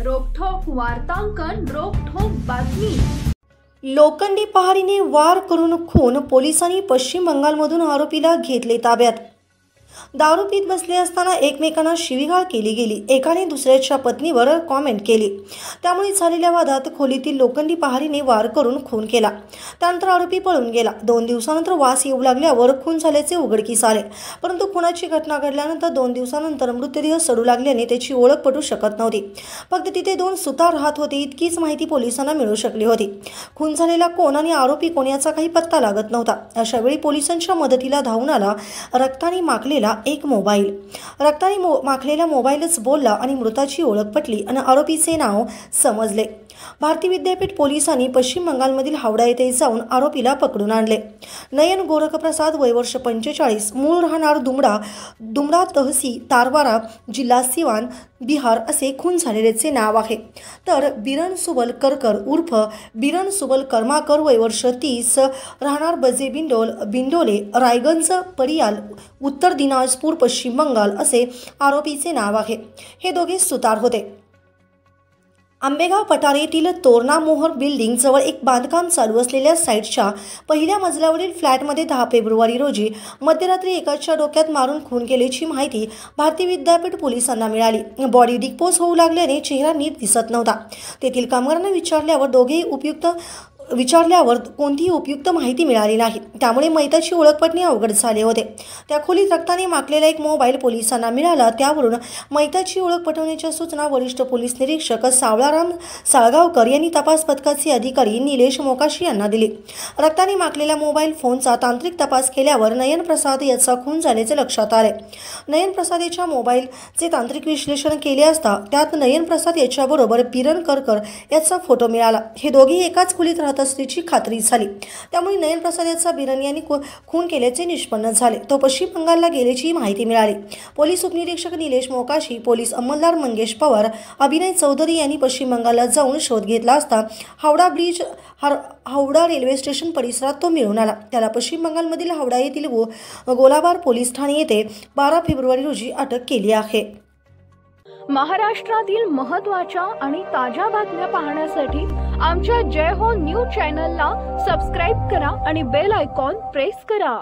रोखठोक वार्तांकन, रोखठोक बातमी। लोखंडी पहाडीने वार करून खून, पोलिसांनी पश्चिम बंगालमधून आरोपीला घेतले ताब्यात। दारू पीत बसले असताना एकमेकांना शिवीगाळ केली गेली। एकाने दुसऱ्याच्या पत्नीवर कॉमेंट केली। त्यामुळे झालेल्या वादात खोलीतील लोखंडी पहाडीने वार करून खून केला। त्यानंतर आरोपी पळून गेला। 2 दिवसानंतर वास येऊ लागल्यावर खून झाल्याचे उघडकीस आले। परंतु खुनाची घटना घडल्यानंतर 2 दिवसानंतर मृतदेह सडू लागल्याने त्याची ओळख पटू शकत नव्हती। फक्त तिथे 2 सुतार राहत होते इतकीच माहिती पोलिसांना मिळू शकली होती। खून झालेला कोण आणि आरोपी कोण याचा काही पत्ता लागत नव्हता। अशा वेळी पोलिसांच्या मदतीला धावून आला रक्ताने माखलेला एक मोबाईल। रक्ताने माखलेला मोबाईलच बोलला आणि मृताची ओळख पटली आणि आरोपीचे नाव समजले। भारतीय विद्यापीठ पोलिसांनी पश्चिम बंगालमधील हावडा येथे जाऊन आरोपीला पकडून आणले। नयन गोरखप्रसाद, वय वर्ष 45, मूळ राहणार दुमडा तहसील तारवारा, जिल्हा सिवान, बिहार असे खून झालेल्याचे नाव आहे। तर बिरन सुबल करकर उर्फ बिरन सुबल कर्माकर, वय वर्ष 30, राहणार बजे बिंडोले, रायगंज परियाल, उत्तर दिनाजपूर, पश्चिम बंगाल असे आरोपीचे नाव आहे। हे दोघे सुतार होते। आंबेगाव पठार येथील तोरणा मोहर बिल्डिंग जवळ एक बांधकाम चालू असलेल्या साईटच्या पहिल्या मजल्यावरील फ्लॅटमध्ये 10 फेब्रुवारी रोजी मध्यरात्री एकाच्या डोक्यात मारून खून केल्याची माहिती भारतीय विद्यापीठ पोलिसांना मिळाली। बॉडी डिस्पोज होऊ लागल्याने चेहरा नीट दिसत नव्हता। तेथील कामगारांना विचारल्यावर कोणतीही उपयुक्त माहिती मिळाली नाही। त्यामुळे मयताची ओळख पटणे अवघड झाले होते। त्या खोलीत रक्ताने माखलेला एक मोबाईल पोलिसांना मिळाला। त्यावरून मयताची ओळख पटवण्याच्या सूचना वरिष्ठ पोलीस निरीक्षक सावळाराम साळगावकर यांनी तपास पथकाचे अधिकारी निलेश मोकाशी यांना दिली। रक्ताने माखलेल्या मोबाईल फोनचा तांत्रिक तपास केल्यावर नयन प्रसाद याचा खून झाल्याचे लक्षात आले। नयन प्रसाद याच्या मोबाईलचे तांत्रिक विश्लेषण केले असता त्यात नयन प्रसाद याच्याबरोबर बिरन करकर याचा फोटो मिळाला। हे दोघे एकाच खोलीत राहत असल्याची खात्री झाली। त्यामुळे नयन प्रसाद याचा बिरन यांनी खून केल्याचे निष्पन्न झाले। तो पश्चिम बंगालला गेल्याची माहिती मिळाली। पोलीस उपनिरीक्षक निलेश मोकाशी, पोलीस अंमलदार मंगेश पवार, अभिनय चौधरी यांनी पश्चिम बंगालला जाऊन शोध घेतला असता हावडा रेल्वे स्टेशन परिसरात तो मिळून आला। त्याला पश्चिम बंगालमधील हावडा येथील गोलाबार पोलीस ठाणे येथे 12 फेब्रुवारी रोजी अटक केली आहे। महाराष्ट्रातील महत्त्वाच्या आणि ताज्या बातम्या पाहण्यासाठी आमच्या जय हो न्यूज चॅनलला सबस्क्राइब करा आणि बेल आयकॉन प्रेस करा।